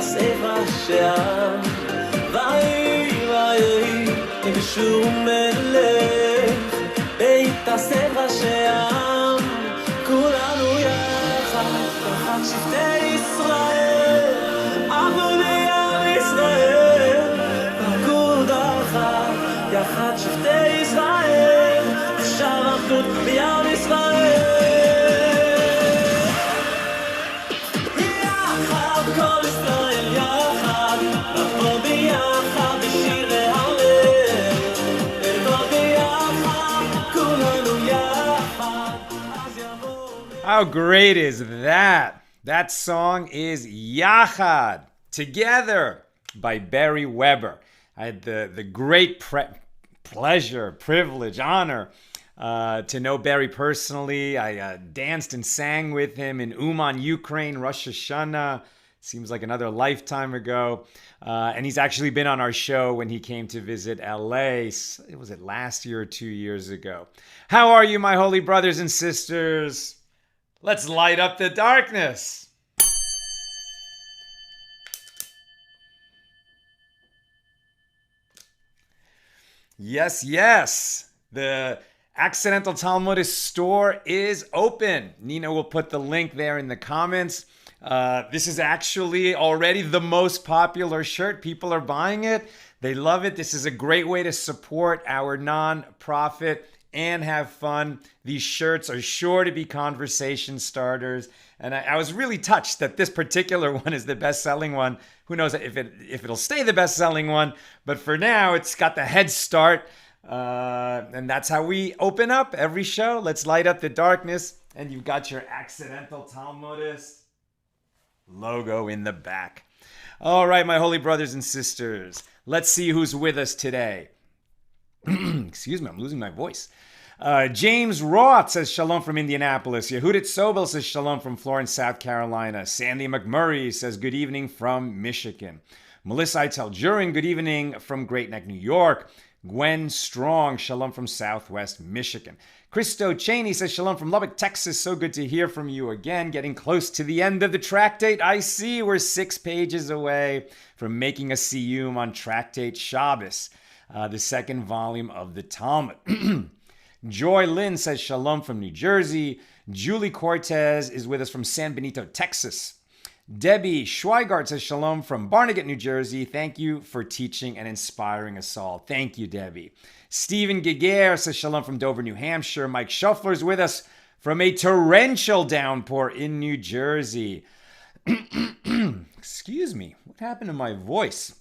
הספר שם ויהי בשום מלך בית הספר שם כולנו יחד שבטי ישראל עבודי עם ישראל פקוד אחת יחד שבטי ישראל אפשר אחדות בעם ישראל יחד כל ישראל יחד נבוא ביחד בשירי הלב נבוא ביחד כולנו יחד אז יבוא How great is that? That song is Yahad Together by Barry Weber. I had the great pleasure, privilege, honor to know Barry personally. I danced and sang with him in Uman, Ukraine, Rosh Hashanah. Seems like another lifetime ago. And he's actually been on our show when he came to visit LA. Was it last year or 2 years ago? How are you, my holy brothers and sisters? Let's light up the darkness. Yes, yes. The Accidental Talmudic Store is open. Nina will put the link there in the comments. This is actually already the most popular shirt. People are buying it. They love it. This is a great way to support our non-profit and have fun. These shirts are sure to be conversation starters. And I was really touched that this particular one is the best-selling one. Who knows if it'll stay the best-selling one. But for now, it's got the head start. And that's how we open up every show. Let's light up the darkness. And you've got your Accidental Talmudist logo in the back. All right, my holy brothers and sisters. Let's see who's with us today. Excuse me, I'm losing my voice. James Roth says shalom from Indianapolis. Yehudit Sobel says shalom from Florence, South Carolina. Sandy McMurray says good evening from Michigan. Melissa Itel-Jurin, good evening from Great Neck, New York. Gwen Strong, shalom from Southwest Michigan. Christo Cheney says shalom from Lubbock, Texas. So good to hear from you again. Getting close to the end of the tractate. I see we're 6 pages away from making a siyum on tractate Shabbos, the second volume of the Talmud. Joy Lynn says shalom from New Jersey. Julie Cortez is with us from San Benito, Texas. Debbie Schweigart says shalom from Barnegat, New Jersey. Thank you for teaching and inspiring us all. Thank you, Debbie. Stephen Giger says shalom from Dover, New Hampshire. Mike Shuffler is with us from a torrential downpour in New Jersey. Excuse me. What happened to my voice?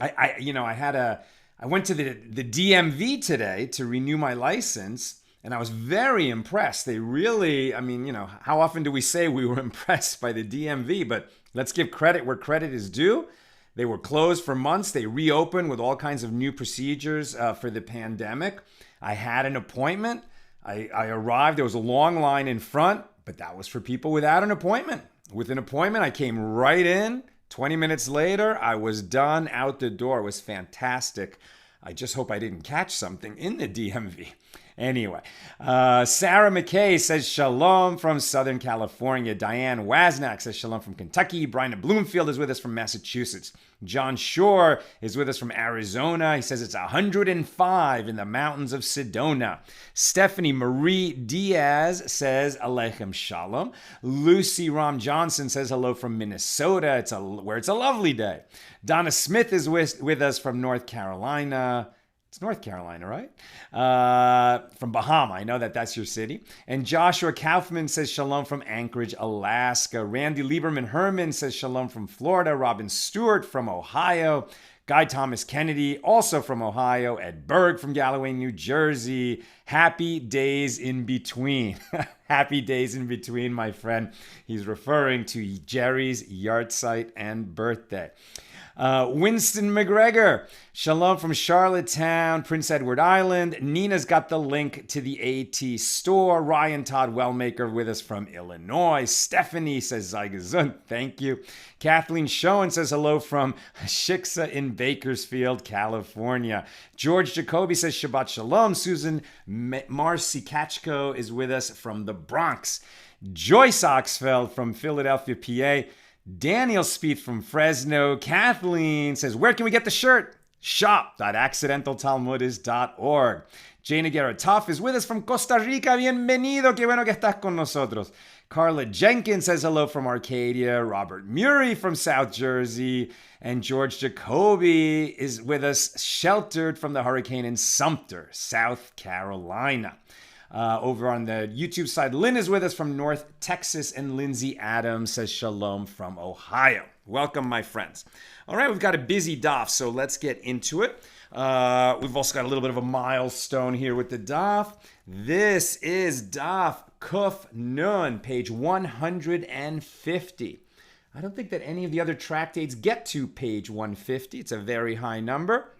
I went to the DMV today to renew my license, and I was very impressed. They really, how often do we say we were impressed by the DMV? But let's give credit where credit is due. They were closed for months. They reopened with all kinds of new procedures for the pandemic. I had an appointment. I arrived. There was a long line in front, but that was for people without an appointment. With an appointment, I came right in. 20 minutes later, I was done, out the door. It was fantastic. I just hope I didn't catch something in the DMV. Anyway, Sarah McKay says shalom from Southern California. Diane Wasnak says shalom from Kentucky. Brian Bloomfield is with us from Massachusetts. John Shore is with us from Arizona. He says it's 105 in the mountains of Sedona. Stephanie Marie Diaz says Alechem Shalom. Lucy Ram Johnson says hello from Minnesota, where it's a lovely day. Donna Smith is with us from North Carolina. It's North Carolina, right? From Bahama. I know that's your city. And Joshua Kaufman says shalom from Anchorage, Alaska. Randy Lieberman Herman says shalom from Florida. Robin Stewart from Ohio. Guy Thomas Kennedy, also from Ohio. Ed Berg from Galloway, New Jersey. Happy days in between. Happy days in between, my friend. He's referring to Jerry's yahrzeit and birthday. Winston McGregor, shalom from Charlottetown, Prince Edward Island. Nina's got the link to the AT store. Ryan Todd Wellmaker with us from Illinois. Stephanie says Zygazun, thank you. Kathleen Schoen says hello from Shiksa in Bakersfield, California. George Jacoby says Shabbat Shalom. Susan Marcy Kachko is with us from the Bronx. Joyce Oxfeld from Philadelphia, PA. Daniel Spieth from Fresno. Kathleen says, where can we get the shirt? Shop.accidentaltalmudist.org. Jane Aguirre Tough is with us from Costa Rica. Bienvenido. Qué bueno que estás con nosotros. Carla Jenkins says hello from Arcadia. Robert Murray from South Jersey. And George Jacoby is with us, sheltered from the hurricane in Sumter, South Carolina. Over on the YouTube side, Lynn is with us from North Texas, and Lindsay Adams says shalom from Ohio. Welcome, my friends. All right, we've got a busy daf, so let's get into it. We've also got a little bit of a milestone here with the daf. This is daf Kuf Nun, page 150. I don't think that any of the other tractates get to page 150. It's a very high number.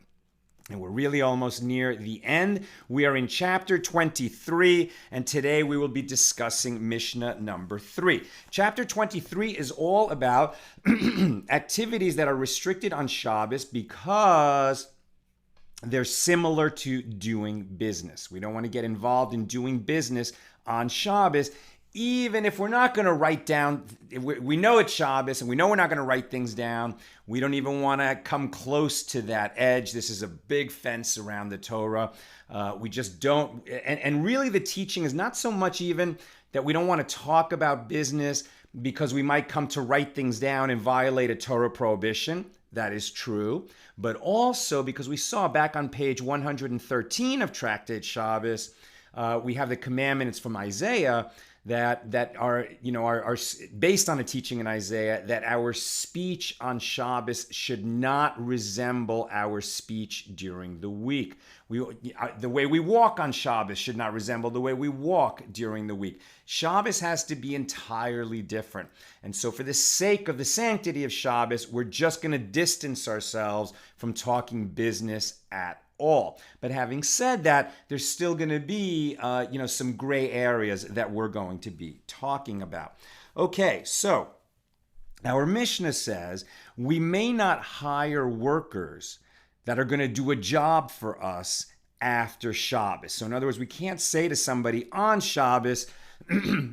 And we're really almost near the end. We are in chapter 23, and today we will be discussing Mishnah number 3. Chapter 23 is all about activities that are restricted on Shabbos because they're similar to doing business. We don't want to get involved in doing business on Shabbos, even if we're not going to write down, we know it's Shabbos and we know we're not going to write things down. We don't even want to come close to that edge. This is a big fence around the Torah. We just don't, and really the teaching is not so much even that we don't want to talk about business because we might come to write things down and violate a Torah prohibition. That is true. But also because we saw back on page 113 of Tractate Shabbos, we have the commandments from Isaiah that are based on a teaching in Isaiah that our speech on Shabbos should not resemble our speech during the week. The way we walk on Shabbos should not resemble the way we walk during the week. Shabbos has to be entirely different. And so for the sake of the sanctity of Shabbos, we're just going to distance ourselves from talking business at all. But having said that, there's still going to be some gray areas that we're going to be talking about. Okay, so our Mishnah says we may not hire workers that are going to do a job for us after Shabbos. So in other words, we can't say to somebody on Shabbos,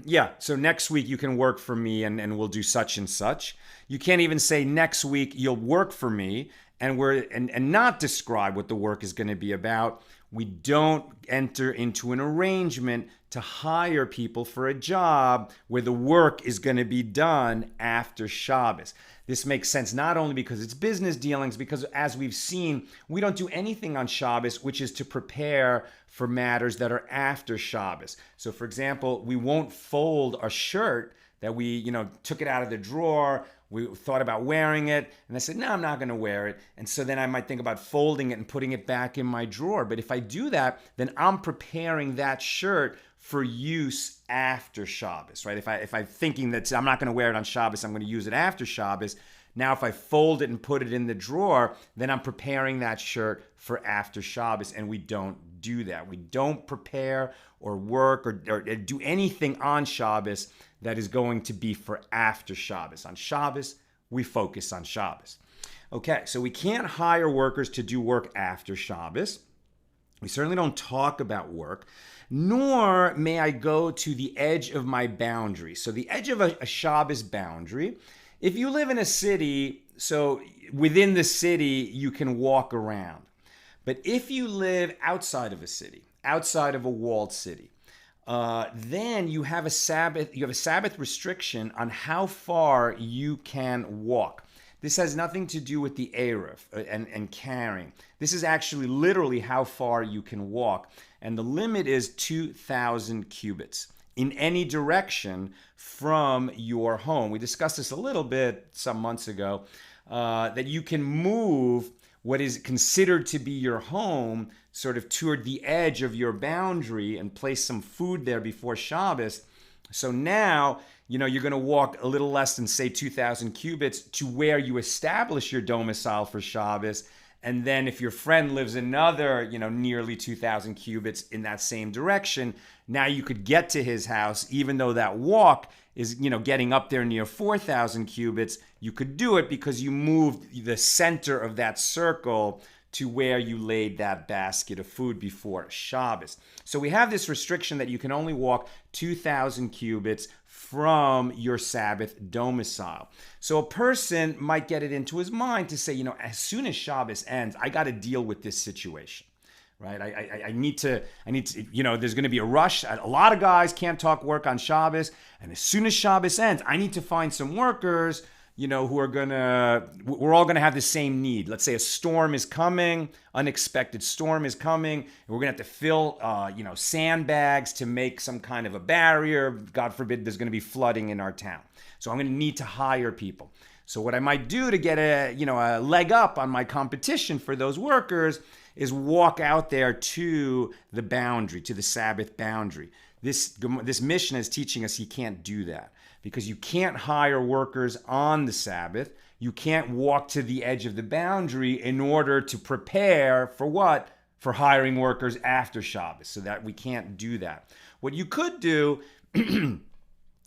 yeah, so next week you can work for me and we'll do such and such. You can't even say next week you'll work for me and not describe what the work is going to be about. We don't enter into an arrangement to hire people for a job where the work is going to be done after Shabbos. This makes sense not only because it's business dealings, because as we've seen, we don't do anything on Shabbos, which is to prepare for matters that are after Shabbos. So for example, we won't fold a shirt that we, took it out of the drawer. We thought about wearing it, and I said, no, I'm not going to wear it. And so then I might think about folding it and putting it back in my drawer. But if I do that, then I'm preparing that shirt for use after Shabbos, right? If I'm thinking that I'm not going to wear it on Shabbos, I'm going to use it after Shabbos. Now, if I fold it and put it in the drawer, then I'm preparing that shirt for after Shabbos, and we don't do that. We don't prepare or work or do anything on Shabbos that is going to be for after Shabbos. On Shabbos, we focus on Shabbos. Okay, so we can't hire workers to do work after Shabbos. We certainly don't talk about work, nor may I go to the edge of my boundary. So the edge of a Shabbos boundary, if you live in a city, so within the city, you can walk around. But if you live outside of a city, outside of a walled city, then you have a Sabbath restriction on how far you can walk. This has nothing to do with the Erev and carrying. This is actually literally how far you can walk. And the limit is 2,000 cubits in any direction from your home. We discussed this a little bit some months ago, that you can move what is considered to be your home sort of toward the edge of your boundary and place some food there before Shabbos. So now, you're going to walk a little less than, say, 2,000 cubits to where you establish your domicile for Shabbos. And then if your friend lives another, nearly 2,000 cubits in that same direction, now you could get to his house, even though that walk is, getting up there near 4,000 cubits. You could do it because you moved the center of that circle to where you laid that basket of food before Shabbos. So we have this restriction that you can only walk 2,000 cubits from your Sabbath domicile. So a person might get it into his mind to say, as soon as Shabbos ends, I got to deal with this situation. Right, I need to. There's going to be a rush. A lot of guys can't talk work on Shabbos, and as soon as Shabbos ends, I need to find some workers, who are we're all gonna have the same need. Let's say a storm is coming, unexpected storm is coming, and we're gonna have to fill, sandbags to make some kind of a barrier. God forbid, there's gonna be flooding in our town. So I'm gonna need to hire people. So what I might do to get a leg up on my competition for those workers is walk out there to the boundary, to the Sabbath boundary. This Mishna is teaching us you can't do that because you can't hire workers on the Sabbath. You can't walk to the edge of the boundary in order to prepare for what? For hiring workers after Shabbos, so that we can't do that. What you could do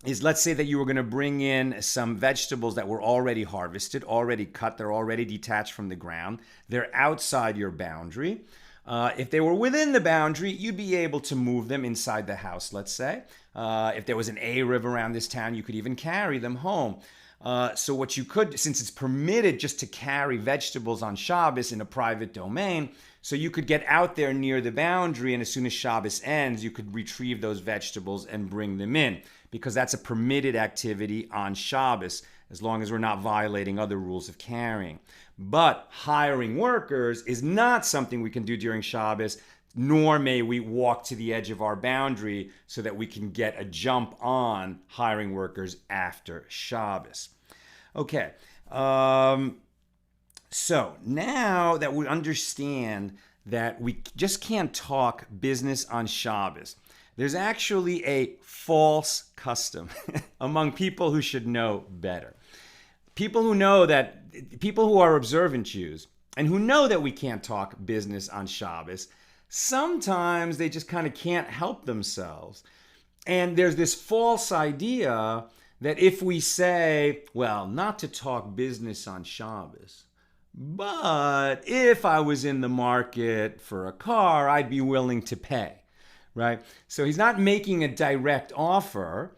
is, let's say that you were going to bring in some vegetables that were already harvested, already cut, they're already detached from the ground. They're outside your boundary. If they were within the boundary, you'd be able to move them inside the house, let's say. If there was an Erev around this town, you could even carry them home. So what you could, since it's permitted just to carry vegetables on Shabbos in a private domain, so you could get out there near the boundary, and as soon as Shabbos ends, you could retrieve those vegetables and bring them in, because that's a permitted activity on Shabbos, as long as we're not violating other rules of carrying. But hiring workers is not something we can do during Shabbos, nor may we walk to the edge of our boundary so that we can get a jump on hiring workers after Shabbos. Okay, so now that we understand that we just can't talk business on Shabbos, there's actually a false custom among people who should know better. People who are observant Jews and who know that we can't talk business on Shabbos, sometimes they just kind of can't help themselves. And there's this false idea that if we say, well, not to talk business on Shabbos, but if I was in the market for a car, I'd be willing to pay, right? So he's not making a direct offer.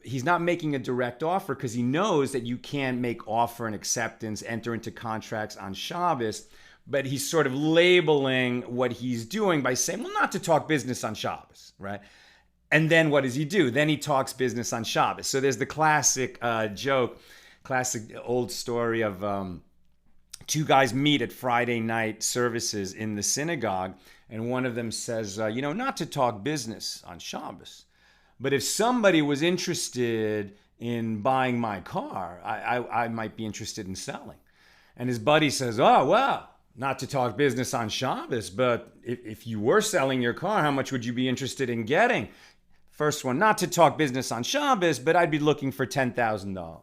He's not making a direct offer because he knows that you can make offer and acceptance, enter into contracts on Shabbos, but he's sort of labeling what he's doing by saying, well, not to talk business on Shabbos, right? And then what does he do? Then he talks business on Shabbos. So there's the classic joke, classic old story of two guys meet at Friday night services in the synagogue, and one of them says, not to talk business on Shabbos, but if somebody was interested in buying my car, I might be interested in selling. And his buddy says, oh, well, not to talk business on Shabbos, but if you were selling your car, how much would you be interested in getting? First one, not to talk business on Shabbos, but I'd be looking for $10,000.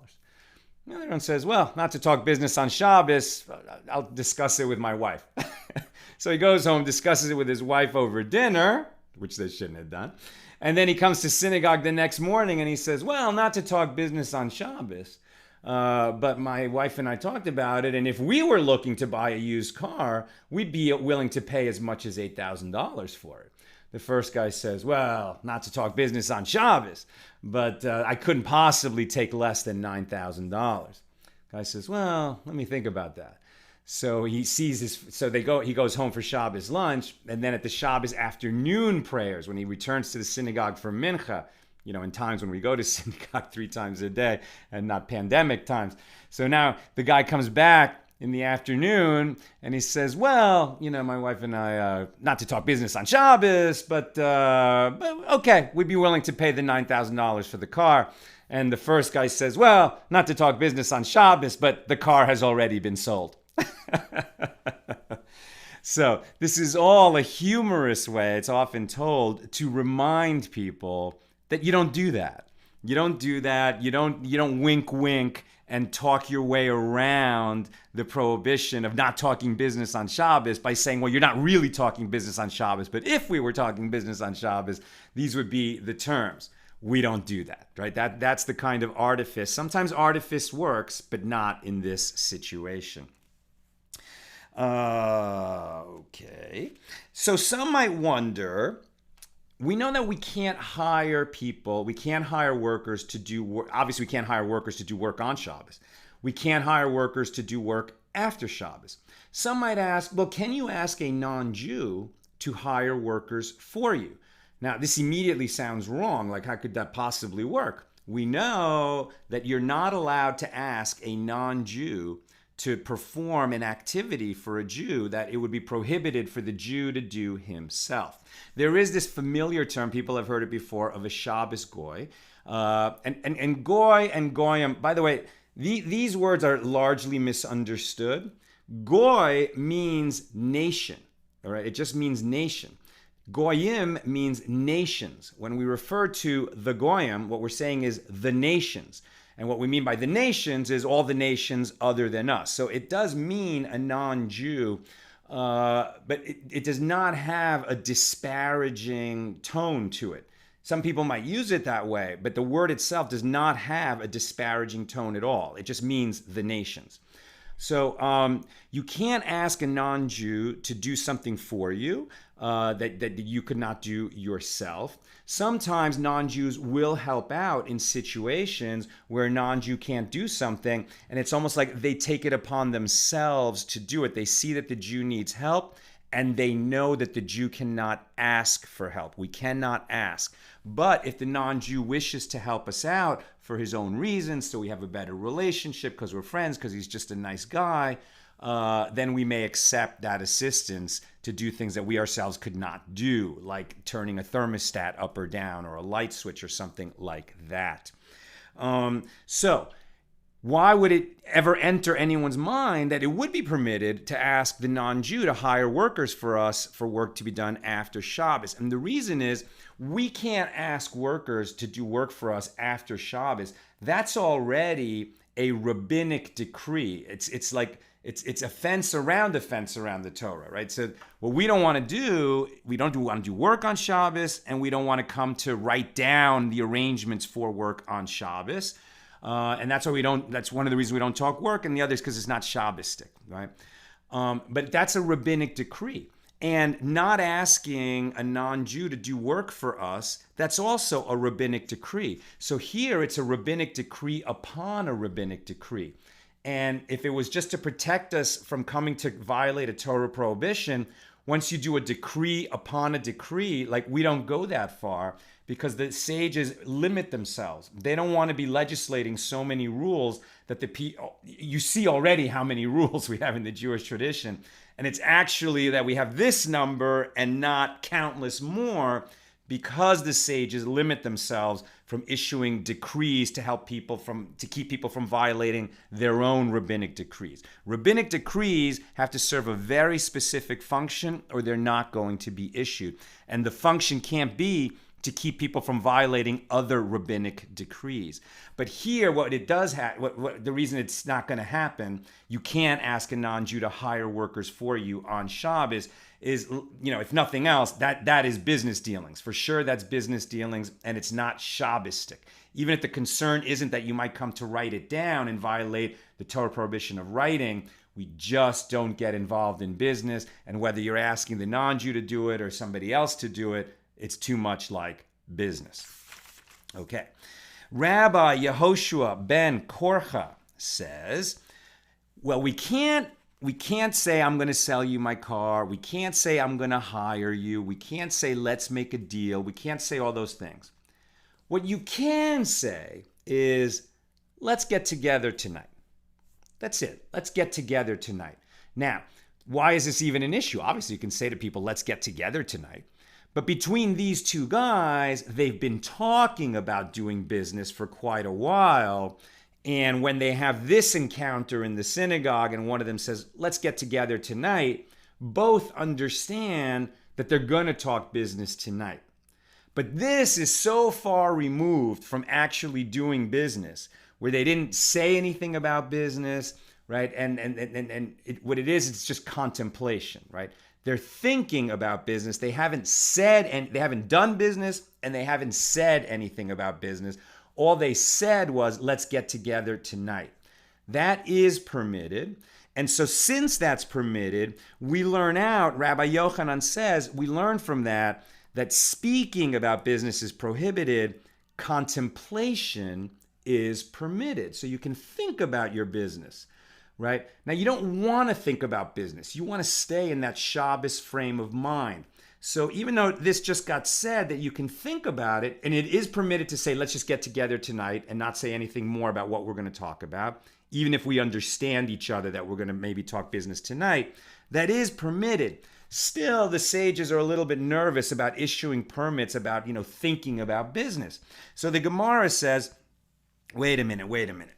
The other one says, well, not to talk business on Shabbos, I'll discuss it with my wife. So he goes home, discusses it with his wife over dinner, which they shouldn't have done. And then he comes to synagogue the next morning and he says, well, not to talk business on Shabbos, but my wife and I talked about it. And if we were looking to buy a used car, we'd be willing to pay as much as $8,000 for it. The first guy says, well, not to talk business on Shabbos, but I couldn't possibly take less than $9,000. Guy says, well, let me think about that. So he goes home for Shabbos lunch, and then at the Shabbos afternoon prayers, when he returns to the synagogue for mincha, in times when we go to synagogue 3 times a day and not pandemic times. So now the guy comes back in the afternoon and he says, well, my wife and I, not to talk business on Shabbos, but okay, we'd be willing to pay the $9,000 for the car. And the first guy says, well, not to talk business on Shabbos, but the car has already been sold. So this is all a humorous way, it's often told, to remind people that you don't do that. You don't do that. You don't wink wink and talk your way around the prohibition of not talking business on Shabbos by saying, well, you're not really talking business on Shabbos, but if we were talking business on Shabbos, these would be the terms. We don't do that, right? That's the kind of artifice. Sometimes artifice works, but not in this situation. Okay. So some might wonder, we know that we can't hire people, we can't hire workers to do work. Obviously, we can't hire workers to do work on Shabbos. We can't hire workers to do work after Shabbos. Some might ask, well, can you ask a non-Jew to hire workers for you? Now, this immediately sounds wrong. Like, how could that possibly work? We know that you're not allowed to ask a non-Jew to perform an activity for a Jew that it would be prohibited for the Jew to do himself. There is this familiar term, people have heard it before, of a Shabbos goy. And goy and goyim, by the way, these words are largely misunderstood. Goy means nation, all right? It just means nation. Goyim means nations. When we refer to the goyim, what we're saying is the nations. And what we mean by the nations is all the nations other than us. So it does mean a non-Jew, but it does not have a disparaging tone to it. Some people might use it that way, but the word itself does not have a disparaging tone at all. It just means the nations. So you can't ask a non-Jew to do something for you that you could not do yourself. Sometimes non-Jews will help out in situations where a non-Jew can't do something, and it's almost like they take it upon themselves to do it. They see that the Jew needs help, and they know that the Jew cannot ask for help. We cannot ask. But if the non-Jew wishes to help us out for his own reasons, so we have a better relationship because we're friends, because he's just a nice guy, then we may accept that assistance to do things that we ourselves could not do, like turning a thermostat up or down or a light switch or something like that. So why would it ever enter anyone's mind that it would be permitted to ask the non-Jew to hire workers for us for work to be done after Shabbos? And the reason is we can't ask workers to do work for us after Shabbos. That's already a rabbinic decree. It's like it's a fence around the Torah, right? So what we don't want to do, we don't want to do work on Shabbos, and we don't want to come to write down the arrangements for work on Shabbos. And that's why we don't. That's one of the reasons we don't talk work, and the other is because it's not Shabbostic, right? But that's a rabbinic decree, and not asking a non-Jew to do work for us, that's also a rabbinic decree. So here it's a rabbinic decree upon a rabbinic decree, and if it was just to protect us from coming to violate a Torah prohibition, once you do a decree upon a decree, like we don't go that far, because the sages limit themselves. They don't want to be legislating so many rules that you see already how many rules we have in the Jewish tradition. And it's actually that we have this number and not countless more, because the sages limit themselves from issuing decrees to keep people from violating their own rabbinic decrees. Rabbinic decrees have to serve a very specific function, or they're not going to be issued. And the function can't be to keep people from violating other rabbinic decrees. But here, what it does have, the reason it's not going to happen, you can't ask a non-Jew to hire workers for you on Shabbos, is, if nothing else, that is business dealings. For sure, that's business dealings, and it's not Shabbostic. Even if the concern isn't that you might come to write it down and violate the Torah prohibition of writing, we just don't get involved in business. And whether you're asking the non-Jew to do it or somebody else to do it, it's too much like business. Okay. Rabbi Yehoshua ben Korcha says, well, we can't say I'm going to sell you my car. We can't say I'm going to hire you. We can't say let's make a deal. We can't say all those things. What you can say is let's get together tonight. That's it. Let's get together tonight. Now, why is this even an issue? Obviously, you can say to people, let's get together tonight. But between these two guys, they've been talking about doing business for quite a while. And when they have this encounter in the synagogue and one of them says, let's get together tonight, both understand that they're going to talk business tonight. But this is so far removed from actually doing business, where they didn't say anything about business, right? What it is, it's just contemplation, right? They're thinking about business. They haven't said, and they haven't done business, and they haven't said anything about business. All they said was, let's get together tonight. That is permitted. And so since that's permitted, we learn out, Rabbi Yochanan says, we learn from that speaking about business is prohibited, contemplation is permitted. So you can think about your business, right? Now, you don't want to think about business. You want to stay in that Shabbos frame of mind. So even though this just got said that you can think about it, and it is permitted to say, let's just get together tonight and not say anything more about what we're going to talk about, even if we understand each other that we're going to maybe talk business tonight, that is permitted. Still, the sages are a little bit nervous about issuing permits about, thinking about business. So the Gemara says, wait a minute.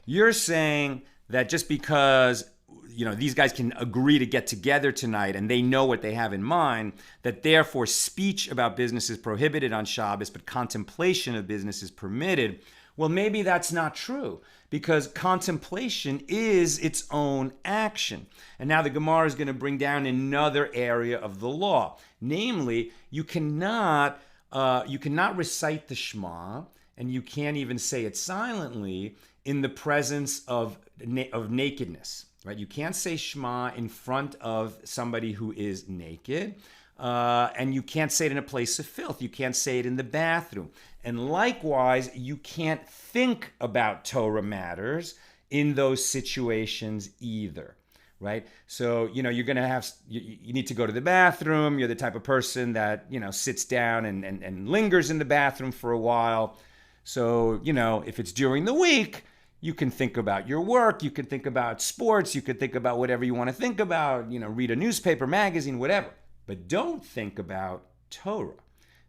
You're saying that just because these guys can agree to get together tonight and they know what they have in mind, that therefore speech about business is prohibited on Shabbos, but contemplation of business is permitted. Well, maybe that's not true, because contemplation is its own action. And now the Gemara is going to bring down another area of the law. Namely, you cannot recite the Shema, and you can't even say it silently in the presence of nakedness. Right? You can't say Shema in front of somebody who is naked, and you can't say it in a place of filth. You can't say it in the bathroom. And likewise, you can't think about Torah matters in those situations either, right? So, you're going to have, you need to go to the bathroom. You're the type of person that, sits down and lingers in the bathroom for a while. So, if it's during the week, you can think about your work, you can think about sports, you could think about whatever you want to think about, read a newspaper, magazine, whatever. But don't think about Torah,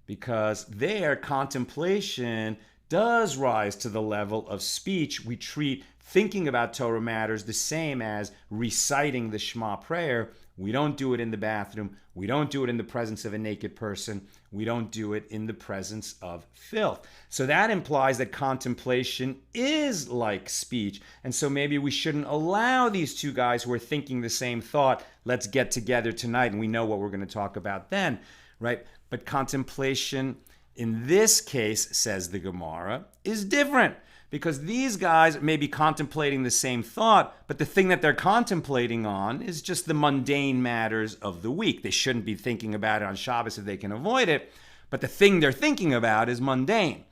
because their contemplation does rise to the level of speech. We treat thinking about Torah matters the same as reciting the Shema prayer. We don't do it in the bathroom. We don't do it in the presence of a naked person. We don't do it in the presence of filth. So that implies that contemplation is like speech. And so maybe we shouldn't allow these two guys who are thinking the same thought, let's get together tonight and we know what we're going to talk about then, right? But contemplation in this case, says the Gemara, is different. Because these guys may be contemplating the same thought, but the thing that they're contemplating on is just the mundane matters of the week. They shouldn't be thinking about it on Shabbos if they can avoid it, but the thing they're thinking about is mundane.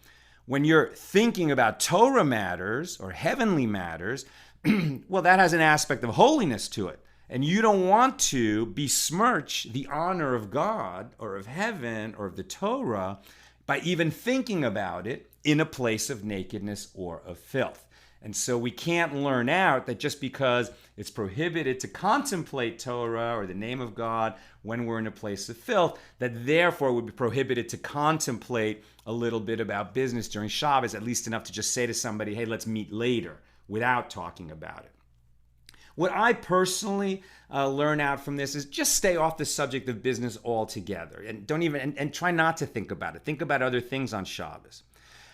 When you're thinking about Torah matters or heavenly matters, well, that has an aspect of holiness to it. And you don't want to besmirch the honor of God or of heaven or of the Torah by even thinking about it in a place of nakedness or of filth. And so we can't learn out that just because it's prohibited to contemplate Torah or the name of God when we're in a place of filth, that therefore it would be prohibited to contemplate a little bit about business during Shabbos, at least enough to just say to somebody, hey, let's meet later, without talking about it. What I personally learn out from this is just stay off the subject of business altogether, and don't even and try not to think about it. Think about other things on Shabbos.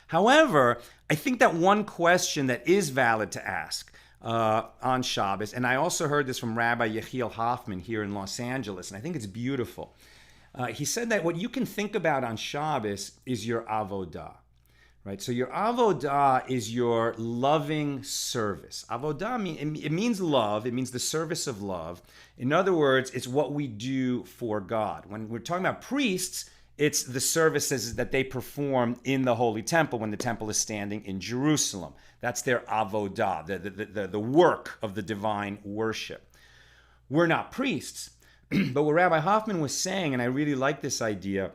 However, I think that one question that is valid to ask on Shabbos, and I also heard this from Rabbi Yechiel Hoffman here in Los Angeles, and I think it's beautiful. He said that what you can think about on Shabbos is your avodah. Right? So your avodah is your loving service. Avodah, it means love. It means the service of love. In other words, it's what we do for God. When we're talking about priests, it's the services that they perform in the Holy Temple when the temple is standing in Jerusalem. That's their avodah, the work of the divine worship. We're not priests. But what Rabbi Hoffman was saying, and I really like this idea,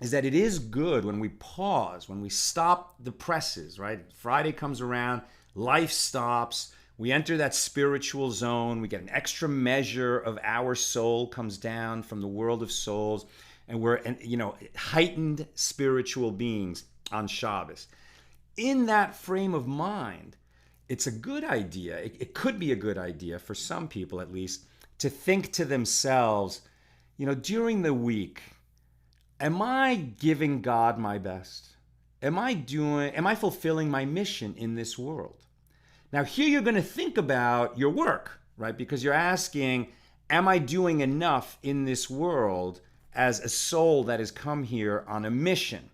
is that it is good when we pause, when we stop the presses, right? Friday comes around, life stops, we enter that spiritual zone, we get an extra measure of our soul comes down from the world of souls, and we're, heightened spiritual beings on Shabbos. In that frame of mind, it's a good idea, it could be a good idea for some people at least, to think to themselves, during the week, am I giving God my best? Am I fulfilling my mission in this world? Now here you're going to think about your work, right? Because you're asking, am I doing enough in this world as a soul that has come here on a mission?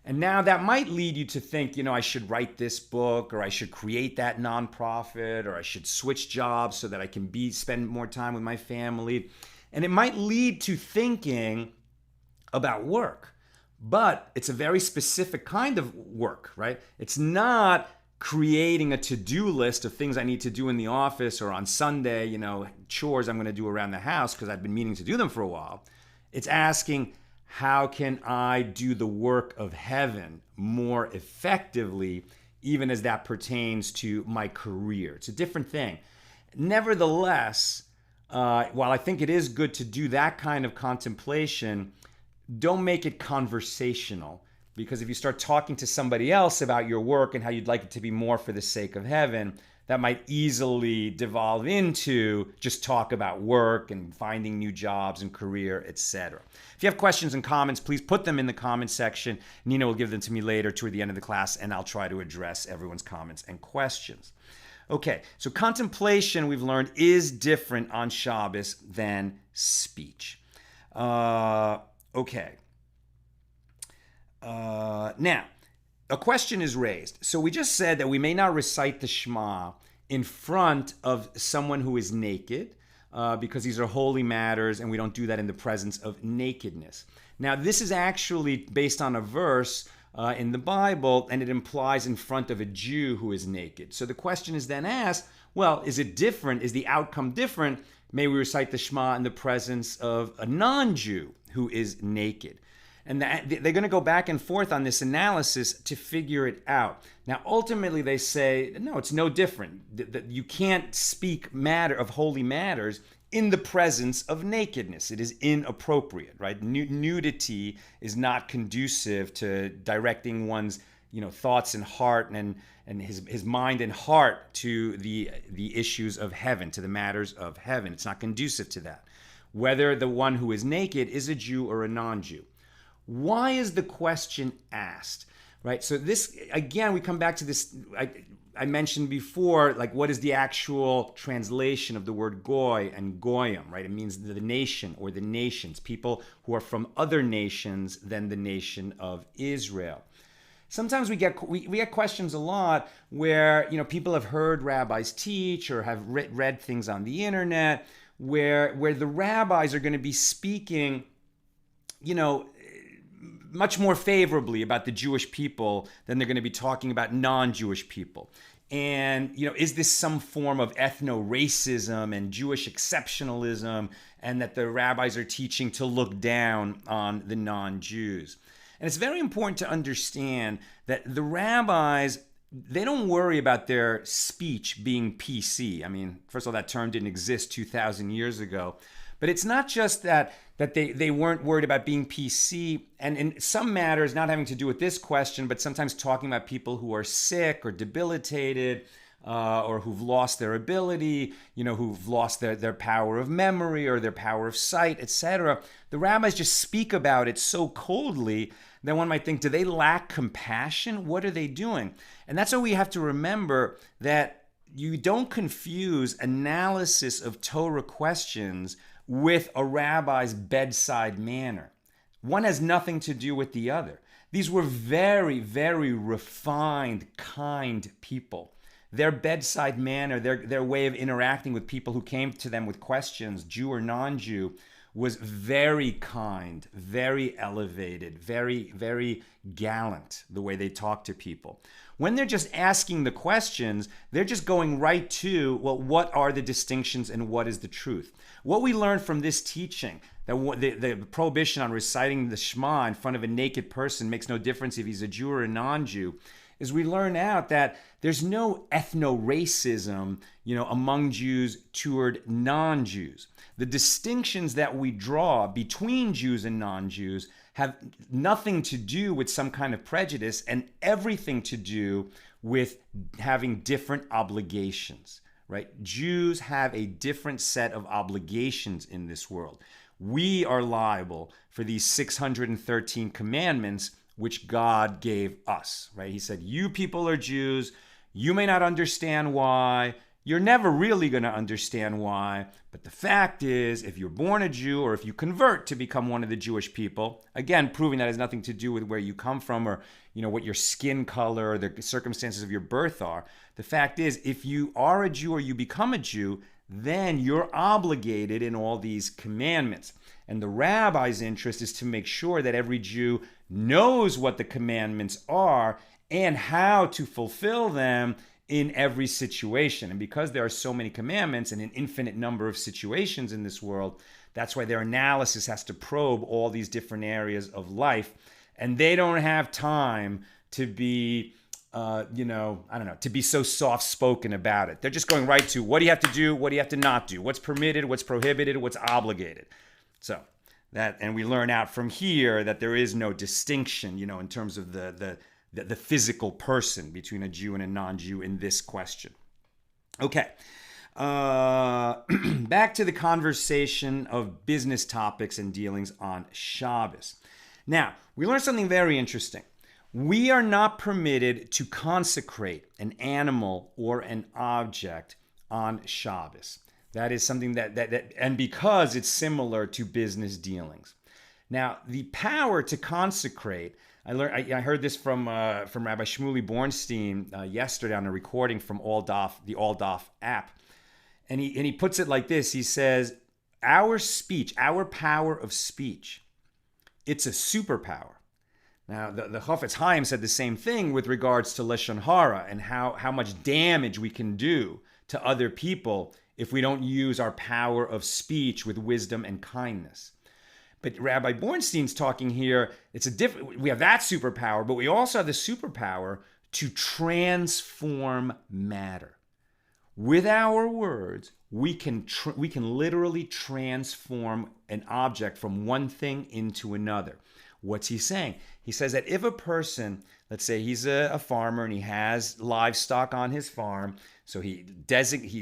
And now that might lead you to think, I should write this book, or I should create that nonprofit, or I should switch jobs so that I can spend more time with my family. And it might lead to thinking about work. But it's a very specific kind of work, right? It's not creating a to-do list of things I need to do in the office or on Sunday, chores I'm going to do around the house because I've been meaning to do them for a while. It's asking, how can I do the work of heaven more effectively, even as that pertains to my career? It's a different thing. Nevertheless, while I think it is good to do that kind of contemplation, don't make it conversational, because if you start talking to somebody else about your work and how you'd like it to be more for the sake of heaven, that might easily devolve into just talk about work and finding new jobs and career, etc. If you have questions and comments, please put them in the comment section. Nina will give them to me later toward the end of the class, and I'll try to address everyone's comments and questions. Okay, so contemplation, we've learned, is different on Shabbos than speech. Okay. Now, a question is raised. So we just said that we may not recite the Shema in front of someone who is naked, because these are holy matters, and we don't do that in the presence of nakedness. Now, this is actually based on a verse in the Bible, and it implies in front of a Jew who is naked. So the question is then asked, well, is it different? Is the outcome different? May we recite the Shema in the presence of a non-Jew who is naked? And they're going to go back and forth on this analysis to figure it out. Now, ultimately, they say, no, it's no different. You can't speak of holy matters in the presence of nakedness. It is inappropriate, right? Nudity is not conducive to directing one's thoughts and heart and his mind and heart to the issues of heaven, to the matters of heaven. It's not conducive to that, whether the one who is naked is a Jew or a non-Jew. Why is the question asked, right? So this, again, we come back to this, I mentioned before, like, what is the actual translation of the word goy and goyim, right? It means the nation or the nations, people who are from other nations than the nation of Israel. Sometimes we get questions a lot where, people have heard rabbis teach or have read things on the internet where the rabbis are going to be speaking, much more favorably about the Jewish people than they're going to be talking about non-Jewish people. And, is this some form of ethnoracism and Jewish exceptionalism, and that the rabbis are teaching to look down on the non-Jews? And it's very important to understand that the rabbis, they don't worry about their speech being PC. I mean, first of all, that term didn't exist 2,000 years ago. But it's not just that they weren't worried about being PC, and in some matters not having to do with this question, but sometimes talking about people who are sick or debilitated, or who've lost their ability, who've lost their power of memory or their power of sight, etc. The rabbis just speak about it so coldly that one might think, do they lack compassion? What are they doing? And that's why we have to remember that you don't confuse analysis of Torah questions with a rabbi's bedside manner. One has nothing to do with the other. These were very, very refined, kind people. Their bedside manner, their way of interacting with people who came to them with questions, Jew or non-Jew, was very kind, very elevated, very, very gallant, the way they talked to people. When they're just asking the questions, they're just going right to, well, what are the distinctions and what is the truth? What we learned from this teaching, that the prohibition on reciting the Shema in front of a naked person makes no difference if he's a Jew or a non-Jew, is we learn out that there's no ethnoracism, among Jews toward non-Jews. The distinctions that we draw between Jews and non-Jews have nothing to do with some kind of prejudice and everything to do with having different obligations, right? Jews have a different set of obligations in this world. We are liable for these 613 commandments which God gave us, right? He said, you people are Jews. You may not understand why. you're never really going to understand why. But the fact is, if you're born a Jew or if you convert to become one of the Jewish people, again, proving that has nothing to do with where you come from or what your skin color or the circumstances of your birth are. The fact is, if you are a Jew or you become a Jew, then you're obligated in all these commandments. And the rabbi's interest is to make sure that every Jew knows what the commandments are and how to fulfill them in every situation. And because there are so many commandments and an infinite number of situations in this world, that's why their analysis has to probe all these different areas of life. And they don't have time to be, to be so soft-spoken about it. They're just going right to what do you have to do, what do you have to not do, what's permitted, what's prohibited, what's obligated. So and we learn out from here that there is no distinction, in terms of the physical person between a Jew and a non-Jew in this question. Okay. Back to the conversation of business topics and dealings on Shabbos. Now, we learned something very interesting. We are not permitted to consecrate an animal or an object on Shabbos. That is something that and because it's similar to business dealings. Now, the power to consecrate, I heard this from Rabbi Shmuley Bornstein yesterday on a recording from the AllDaf app, and he puts it like this. He says, "Our speech, our power of speech, it's a superpower." Now, the Chafetz Chaim said the same thing with regards to Lashon Hara and how much damage we can do to other people if we don't use our power of speech with wisdom and kindness. But Rabbi Bornstein's talking here, we have that superpower, but we also have the superpower to transform matter. With our words, we can literally transform an object from one thing into another. What's he saying? He says that if a person, let's say he's a farmer and he has livestock on his farm, so he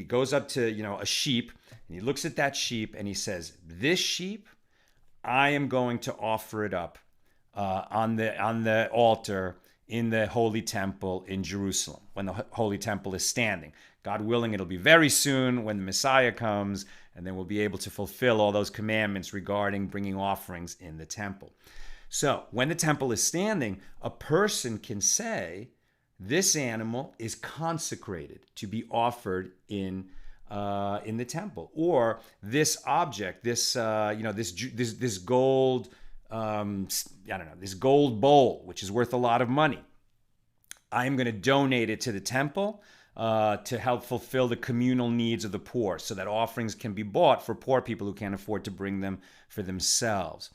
goes up to a sheep and he looks at that sheep and he says, "This sheep, I am going to offer it up on the altar in the Holy Temple in Jerusalem when the Holy Temple is standing. God willing, it'll be very soon when the Messiah comes, and then we'll be able to fulfill all those commandments regarding bringing offerings in the temple." So when the temple is standing, a person can say, "This animal is consecrated to be offered in the temple," or "This object, this gold, this gold bowl, which is worth a lot of money, I am going to donate it to the temple to help fulfill the communal needs of the poor, so that offerings can be bought for poor people who can't afford to bring them for themselves."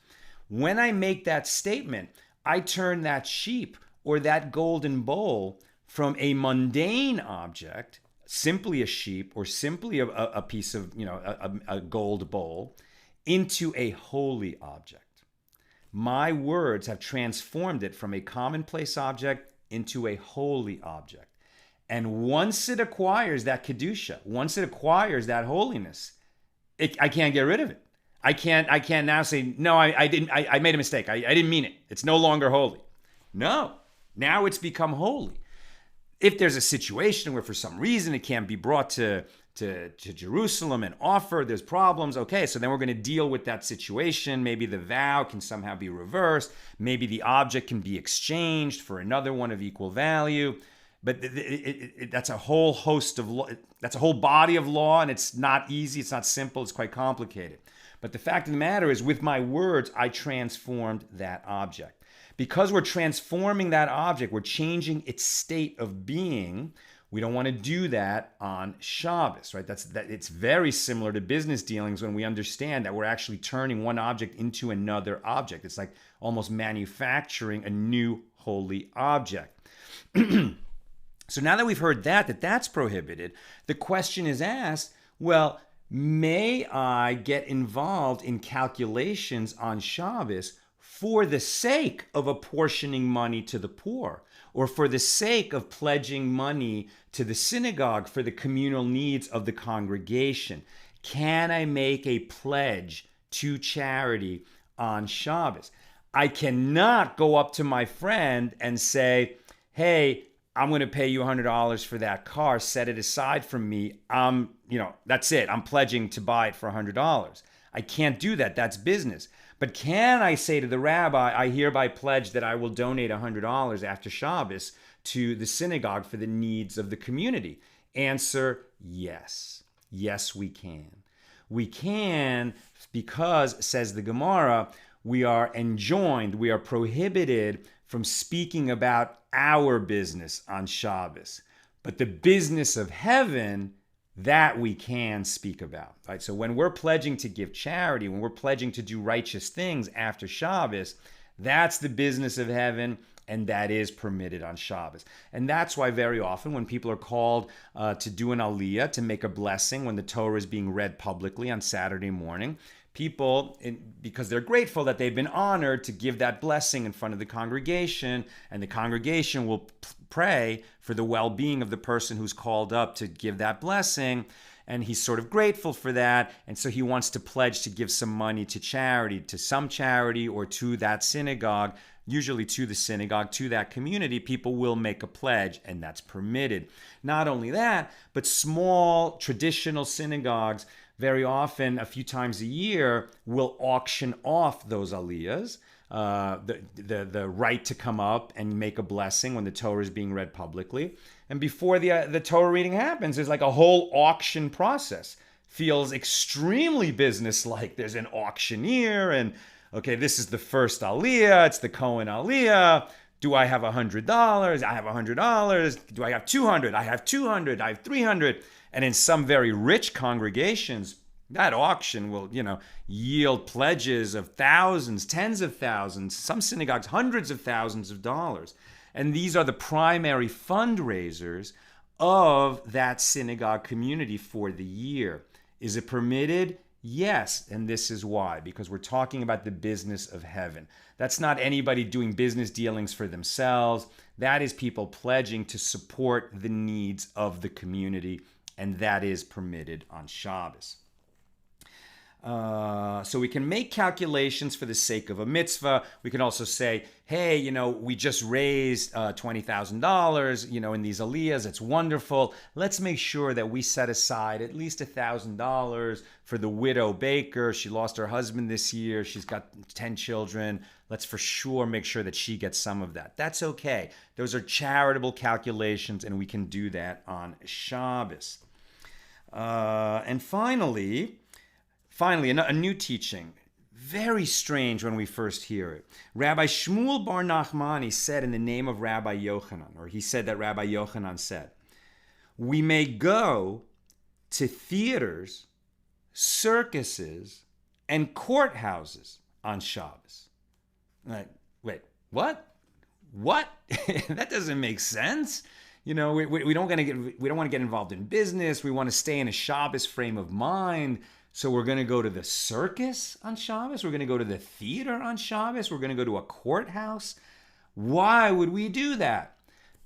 When I make that statement, I turn that sheep or that golden bowl from a mundane object, simply a sheep or simply a piece of, a gold bowl, into a holy object. My words have transformed it from a commonplace object into a holy object. And once it acquires that kedusha, once it acquires that holiness, I can't get rid of it. I can't now say, "No, I made a mistake. I didn't mean it. It's no longer holy." No, now it's become holy. If there's a situation where for some reason it can't be brought to Jerusalem and offered, there's problems, okay, so then we're going to deal with that situation. Maybe the vow can somehow be reversed. Maybe the object can be exchanged for another one of equal value. But that's a whole host of law. That's a whole body of law, and it's not easy. It's not simple. It's quite complicated. But the fact of the matter is, with my words, I transformed that object. Because we're transforming that object, we're changing its state of being. We don't want to do that on Shabbos, right? It's very similar to business dealings when we understand that we're actually turning one object into another object. It's like almost manufacturing a new holy object. So now that we've heard that's prohibited, the question is asked, well, may I get involved in calculations on Shabbos for the sake of apportioning money to the poor, or for the sake of pledging money to the synagogue for the communal needs of the congregation? Can I make a pledge to charity on Shabbos? I cannot go up to my friend and say, "Hey, I'm going to pay you $100 for that car, set it aside from me. That's it. I'm pledging to buy it for $100. I can't do that. That's business. But can I say to the rabbi, I hereby pledge that I will donate $100 after Shabbos to the synagogue for the needs of the community? Answer, yes. Yes, we can. We can because, says the Gemara, we are enjoined, we are prohibited from speaking about our business on Shabbos. But the business of heaven, that we can speak about, right? So when we're pledging to give charity, when we're pledging to do righteous things after Shabbos, that's the business of heaven, and that is permitted on Shabbos. And that's why very often when people are called to do an Aliyah, to make a blessing when the Torah is being read publicly on Saturday morning, people, because they're grateful that they've been honored to give that blessing in front of the congregation, and the congregation will pray for the well-being of the person who's called up to give that blessing, and he's sort of grateful for that, and so he wants to pledge to give some money to charity, to some charity or to that synagogue, usually to the synagogue, to that community. People will make a pledge, and that's permitted. Not only that, but small traditional synagogues very often, a few times a year, will auction off those aliyahs, the right to come up and make a blessing when the Torah is being read publicly. And before the Torah reading happens, there's like a whole auction process. Feels extremely businesslike. There's an auctioneer, and okay, this is the first aliyah. It's the Cohen aliyah. Do I have $100? I have $100. Do I have 200? I have 200. I have 300. And in some very rich congregations, that auction will, yield pledges of thousands, tens of thousands, some synagogues, hundreds of thousands of dollars. And these are the primary fundraisers of that synagogue community for the year. Is it permitted? Yes, and this is why, because we're talking about the business of heaven. That's not anybody doing business dealings for themselves. That is people pledging to support the needs of the community, and that is permitted on Shabbos. So we can make calculations for the sake of a mitzvah. We can also say, hey, we just raised $20,000, in these aliyahs. It's wonderful. Let's make sure that we set aside at least $1,000 for the widow baker. She lost her husband this year. She's got 10 children. Let's for sure make sure that she gets some of that. That's okay. Those are charitable calculations, and we can do that on Shabbos. And finally, a new teaching. Very strange when we first hear it. Rabbi Shmuel Bar Nachmani said in the name of Rabbi Yochanan, or he said that Rabbi Yochanan said, we may go to theaters, circuses, and courthouses on Shabbos. Like, wait, what? What? That doesn't make sense. We don't want to get involved in business. We want to stay in a Shabbos frame of mind. So we're going to go to the circus on Shabbos. We're going to go to the theater on Shabbos. We're going to go to a courthouse. Why would we do that?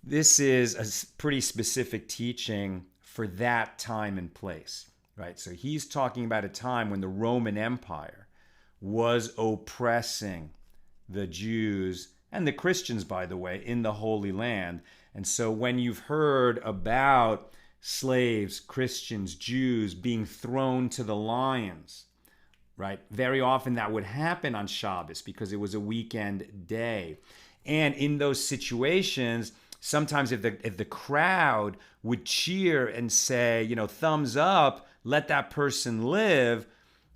This is a pretty specific teaching for that time and place, right? So he's talking about a time when the Roman Empire was oppressing the Jews and the Christians, by the way, in the Holy Land. And so when you've heard about slaves, Christians, Jews being thrown to the lions, right? Very often that would happen on Shabbos because it was a weekend day. And in those situations, sometimes if the crowd would cheer and say, thumbs up, let that person live,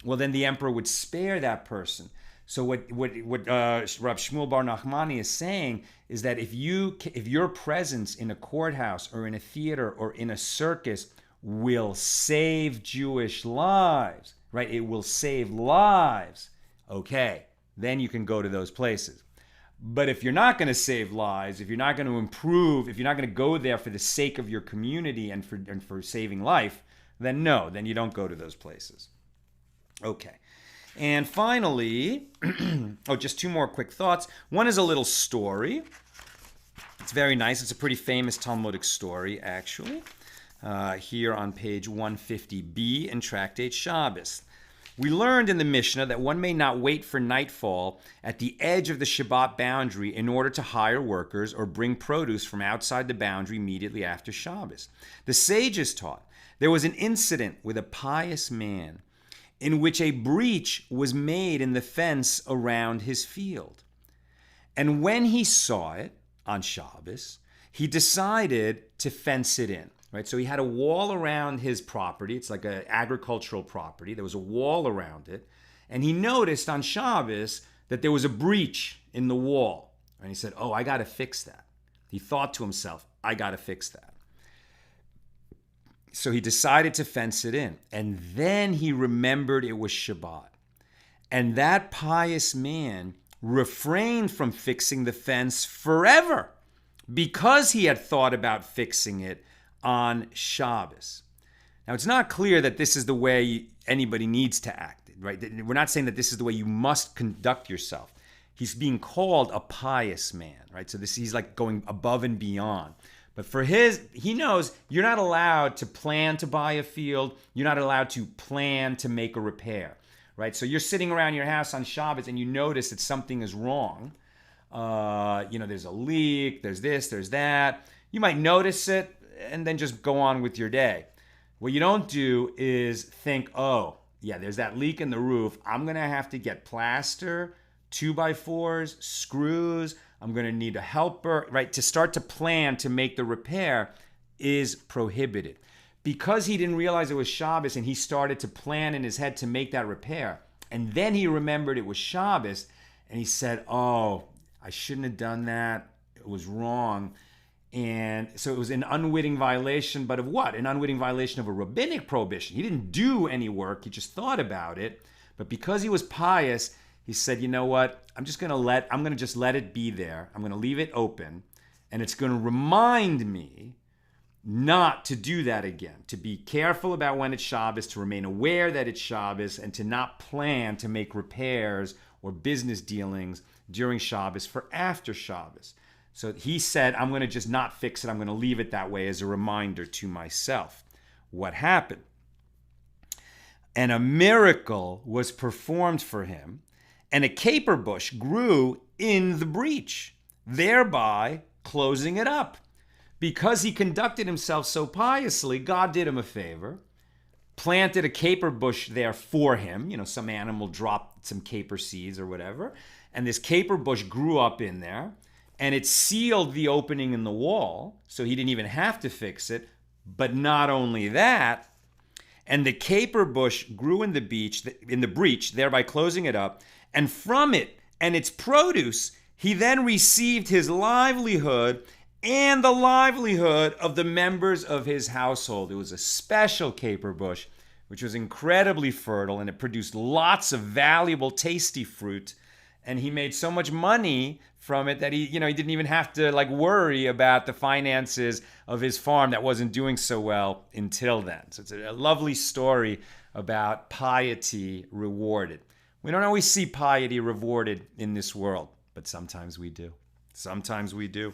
well, then the emperor would spare that person. So what Rab Shmuel Bar Nachmani is saying is that if your presence in a courthouse or in a theater or in a circus will save Jewish lives, right? It will save lives. Okay, then you can go to those places. But if you're not going to save lives, if you're not going to improve, if you're not going to go there for the sake of your community and for saving life, then no, then you don't go to those places. Okay. And finally, just two more quick thoughts. One is a little story. It's very nice. It's a pretty famous Talmudic story, actually, here on page 150b in Tractate Shabbos. We learned in the Mishna that one may not wait for nightfall at the edge of the Shabbat boundary in order to hire workers or bring produce from outside the boundary immediately after Shabbos. The sages taught there was an incident with a pious man in which a breach was made in the fence around his field. And when he saw it on Shabbos, he decided to fence it in. Right? So he had a wall around his property. It's like an agricultural property. There was a wall around it. And he noticed on Shabbos that there was a breach in the wall. And he said, oh, I got to fix that. He thought to himself, I got to fix that. So he decided to fence it in. And then he remembered it was Shabbat. And that pious man refrained from fixing the fence forever because he had thought about fixing it on Shabbos. Now, it's not clear that this is the way anybody needs to act, right? We're not saying that this is the way you must conduct yourself. He's being called a pious man, right? So he's like going above and beyond. But he knows you're not allowed to plan to buy a field. You're not allowed to plan to make a repair, right? So you're sitting around your house on Shabbos and you notice that something is wrong. There's a leak, there's this, there's that. You might notice it and then just go on with your day. What you don't do is think, oh, yeah, there's that leak in the roof. I'm going to have to get plaster, 2x4s, screws. I'm going to need a helper, right? To start to plan to make the repair is prohibited. Because he didn't realize it was Shabbos and he started to plan in his head to make that repair, and then he remembered it was Shabbos, and he said, oh, I shouldn't have done that. It was wrong. And so it was an unwitting violation, but of what? An unwitting violation of a rabbinic prohibition. He didn't do any work. He just thought about it. But because he was pious, he said, you know what? I'm going to just let it be there. I'm going to leave it open. And it's going to remind me not to do that again, to be careful about when it's Shabbos, to remain aware that it's Shabbos, and to not plan to make repairs or business dealings during Shabbos for after Shabbos. So he said, I'm going to just not fix it. I'm going to leave it that way as a reminder to myself. What happened? And a miracle was performed for him, and a caper bush grew in the breach, thereby closing it up. Because he conducted himself so piously, God did him a favor, planted a caper bush there for him. Some animal dropped some caper seeds or whatever, and this caper bush grew up in there. And it sealed the opening in the wall, so he didn't even have to fix it. But not only that, and the caper bush grew in the breach, thereby closing it up. And from it and its produce, he then received his livelihood and the livelihood of the members of his household. It was a special caper bush, which was incredibly fertile, and it produced lots of valuable, tasty fruit. And he made so much money from it that he didn't even have to worry about the finances of his farm that wasn't doing so well until then. So it's a lovely story about piety rewarded. We don't always see piety rewarded in this world, but sometimes we do. Sometimes we do.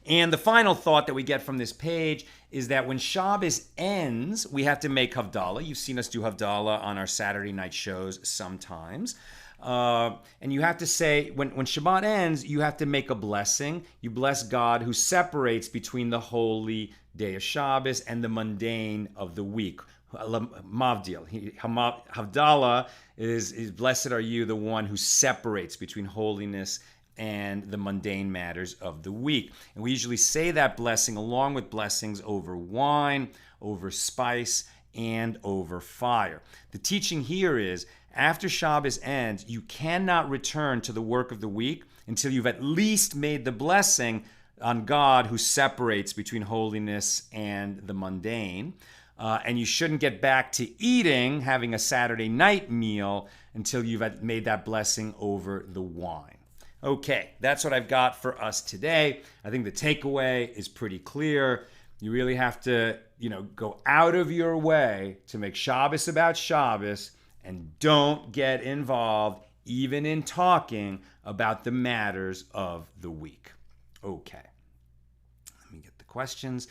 And the final thought that we get from this page is that when Shabbos ends, we have to make Havdalah. You've seen us do Havdalah on our Saturday night shows sometimes. And you have to say, when Shabbat ends, you have to make a blessing. You bless God who separates between the holy day of Shabbos and the mundane of the week. Mavdil. Havdalah is blessed are you, the one who separates between holiness and the mundane matters of the week. And we usually say that blessing along with blessings over wine, over spice, and over fire. The teaching here is, after Shabbos ends, you cannot return to the work of the week until you've at least made the blessing on God who separates between holiness and the mundane. And you shouldn't get back to eating, having a Saturday night meal, until you've made that blessing over the wine. Okay, that's what I've got for us today. I think the takeaway is pretty clear. You really have to, go out of your way to make Shabbos about Shabbos, and don't get involved even in talking about the matters of the week. Okay, let me get the questions.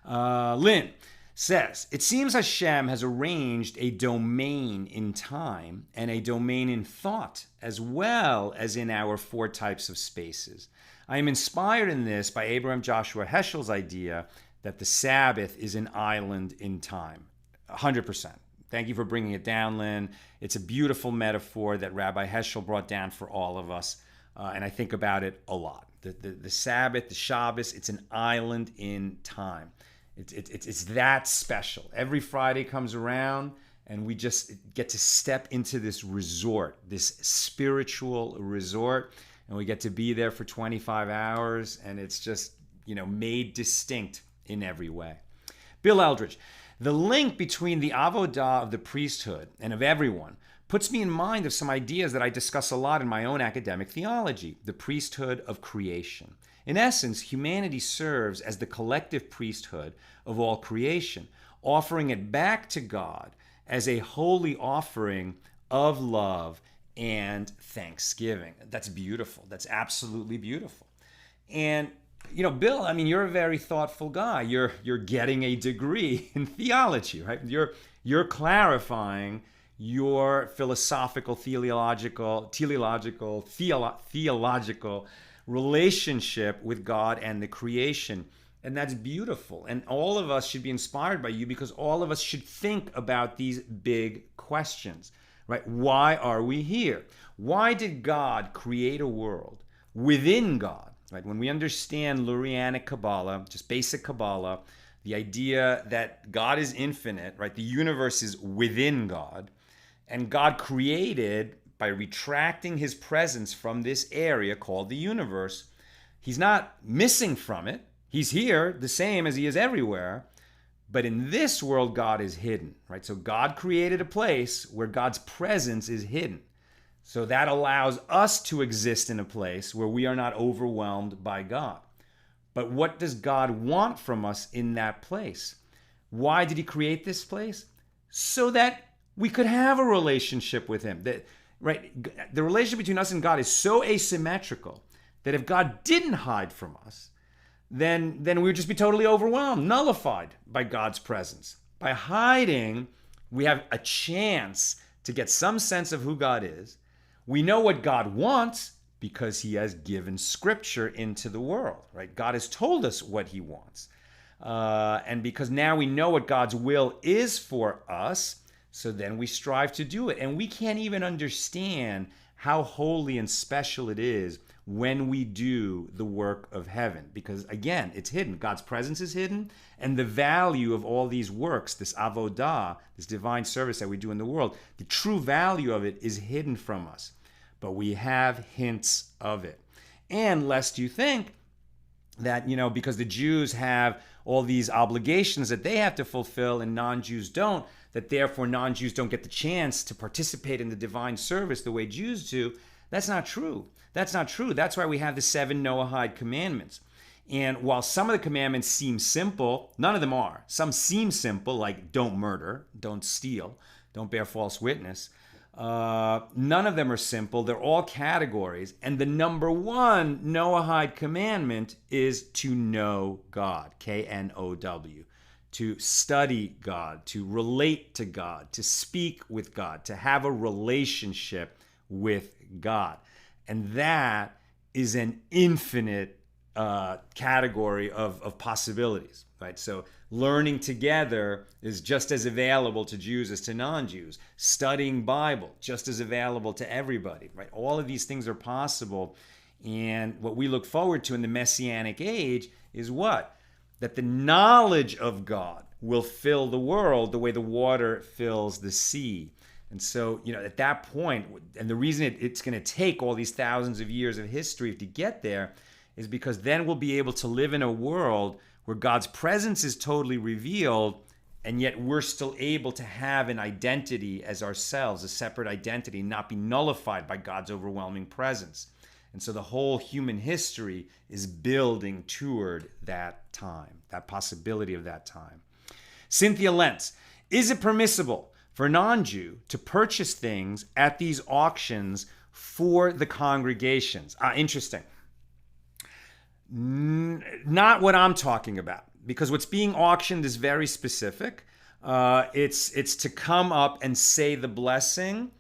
Lynn, says, it seems Hashem has arranged a domain in time and a domain in thought, as well as in our 4 types of spaces. I am inspired in this by Abraham Joshua Heschel's idea that the Sabbath is an island in time. 100%. Thank you for bringing it down, Lynn. It's a beautiful metaphor that Rabbi Heschel brought down for all of us, and I think about it a lot. The Sabbath, the Shabbos, it's an island in time. It's that special. Every Friday comes around, and we just get to step into this resort, this spiritual resort, and we get to be there for 25 hours, and it's just, made distinct in every way. Bill Eldridge, the link between the avodah of the priesthood and of everyone puts me in mind of some ideas that I discuss a lot in my own academic theology, the priesthood of creation. In essence, humanity serves as the collective priesthood of all creation, offering it back to God as a holy offering of love and thanksgiving. That's beautiful. That's absolutely beautiful. And Bill, you're a very thoughtful guy. You're getting a degree in theology, right? You're clarifying your philosophical, theological relationship with God and the creation. And that's beautiful. And all of us should be inspired by you, because all of us should think about these big questions, right? Why are we here? Why did God create a world within God? Right? When we understand Lurianic Kabbalah, just basic Kabbalah, the idea that God is infinite, right? The universe is within God, and God created by retracting his presence from this area called the universe. He's not missing from it. He's here the same as he is everywhere. But in this world, God is hidden, right? So God created a place where God's presence is hidden. So that allows us to exist in a place where we are not overwhelmed by God. But what does God want from us in that place? Why did he create this place? So that we could have a relationship with him. Right? The relationship between us and God is so asymmetrical that if God didn't hide from us, then we would just be totally overwhelmed, nullified by God's presence. By hiding, we have a chance to get some sense of who God is. We know what God wants because he has given scripture into the world, right? God has told us what he wants. And because now we know what God's will is for us, so then we strive to do it. And we can't even understand how holy and special it is when we do the work of heaven. Because again, it's hidden. God's presence is hidden. And the value of all these works, this avodah, this divine service that we do in the world, the true value of it is hidden from us. But we have hints of it. And lest you think that, because the Jews have all these obligations that they have to fulfill and non-Jews don't, that therefore non-Jews don't get the chance to participate in the divine service the way Jews do. That's not true. That's not true. That's why we have the 7 Noahide commandments. And while some of the commandments seem simple, none of them are. Some seem simple, like don't murder, don't steal, don't bear false witness. None of them are simple. They're all categories. And the number 1 Noahide commandment is to know God, K-N-O-W. To study God, to relate to God, to speak with God, to have a relationship with God. And that is an infinite category of possibilities, right? So learning together is just as available to Jews as to non-Jews. Studying Bible, just as available to everybody, right? All of these things are possible. And what we look forward to in the Messianic age is what? That the knowledge of God will fill the world the way the water fills the sea. And so, at that point, and the reason it's going to take all these thousands of years of history to get there is because then we'll be able to live in a world where God's presence is totally revealed, and yet we're still able to have an identity as ourselves, a separate identity, not be nullified by God's overwhelming presence. And so the whole human history is building toward that time, that possibility of that time. Cynthia Lentz, is it permissible for a non-Jew to purchase things at these auctions for the congregations? Interesting. Not what I'm talking about. because what's being auctioned is very specific. It's to come up and say the blessing,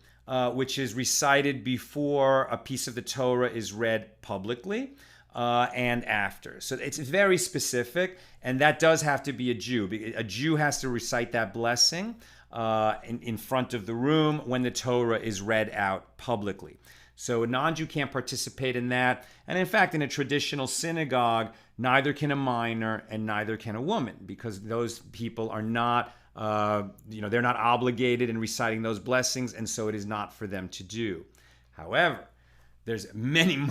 which is recited before a piece of the Torah is read publicly and after. So it's very specific, and that does have to be a Jew. A Jew has to recite that blessing in front of the room when the Torah is read out publicly. So a non-Jew can't participate in that. And in fact, in a traditional synagogue, neither can a minor and neither can a woman, because those people are not, they're not obligated in reciting those blessings, and so it is not for them to do. However, there's many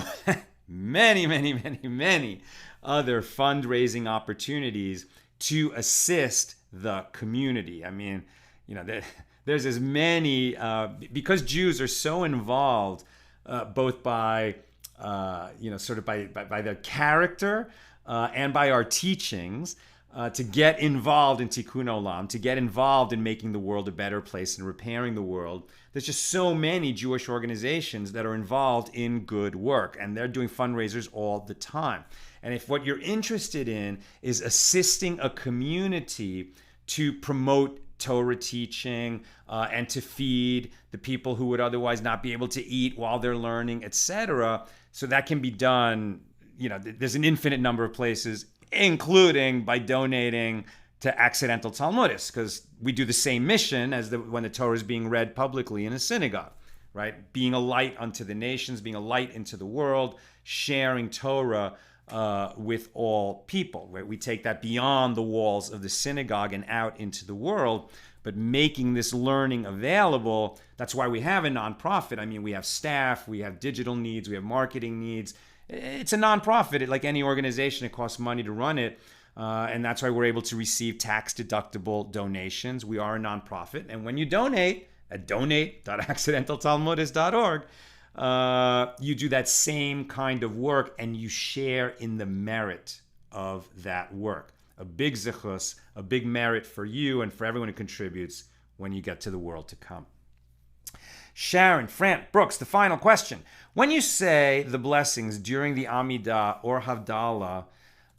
other fundraising opportunities to assist the community. I mean, there's as many, because Jews are so involved both by, sort of by their character and by our teachings, to get involved in tikkun olam, to get involved in making the world a better place and repairing the world. There's just so many Jewish organizations that are involved in good work, and they're doing fundraisers all the time. And if what you're interested in is assisting a community to promote Torah teaching and to feed the people who would otherwise not be able to eat while they're learning, etc. So that can be done, there's an infinite number of places, including by donating to accidental Talmudists, because we do the same mission as when the Torah is being read publicly in a synagogue, right? Being a light unto the nations, being a light into the world, sharing Torah with all people, right? We take that beyond the walls of the synagogue and out into the world, but making this learning available. That's why we have a nonprofit. I mean, we have staff, we have digital needs, we have marketing needs. It's a nonprofit. Like any organization, it costs money to run it. And that's why we're able to receive tax-deductible donations. We are a nonprofit. And when you donate at donate.accidentaltalmudist.org, you do that same kind of work and you share in the merit of that work. A big zichus, a big merit for you and for everyone who contributes when you get to the world to come. Sharon, Frant, Brooks, the final question. When you say the blessings during the Amidah or Havdalah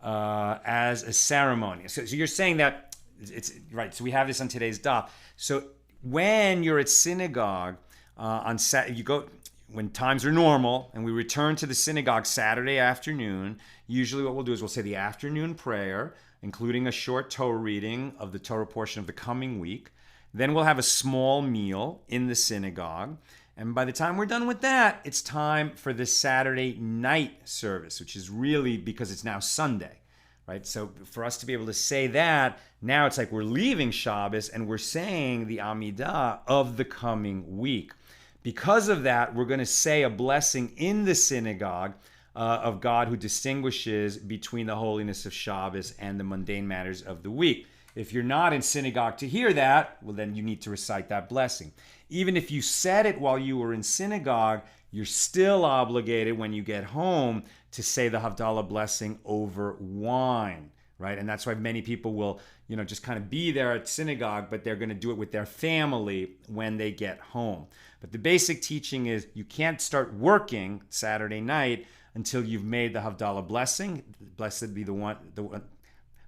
as a ceremony, so you're saying that, it's right, so we have this on today's daf. So when you're at synagogue on Saturday, you go, when times are normal and we return to the synagogue Saturday afternoon, usually what we'll do is we'll say the afternoon prayer, including a short Torah reading of the Torah portion of the coming week. Then we'll have a small meal in the synagogue. And by the time we're done with that, it's time for the Saturday night service, which is really because it's now Sunday, right? So for us to be able to say that, now it's like we're leaving Shabbos and we're saying the Amidah of the coming week. Because of that, we're going to say a blessing in the synagogue of God who distinguishes between the holiness of Shabbos and the mundane matters of the week. If you're not in synagogue to hear that, well, then you need to recite that blessing. Even if you said it while you were in synagogue, you're still obligated when you get home to say the Havdalah blessing over wine, right? And that's why many people will, just kind of be there at synagogue, but they're going to do it with their family when they get home. But the basic teaching is you can't start working Saturday night until you've made the Havdalah blessing. Blessed be the one.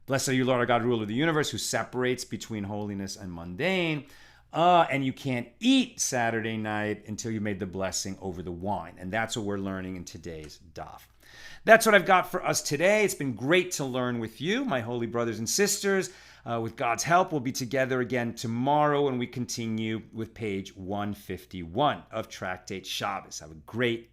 Blessed are you, Lord our God, ruler of the universe, who separates between holiness and mundane. And you can't eat Saturday night until you made the blessing over the wine. And that's what we're learning in today's daf. That's what I've got for us today. It's been great to learn with you, my holy brothers and sisters. With God's help, we'll be together again tomorrow when we continue with page 151 of Tractate Shabbos. Have a great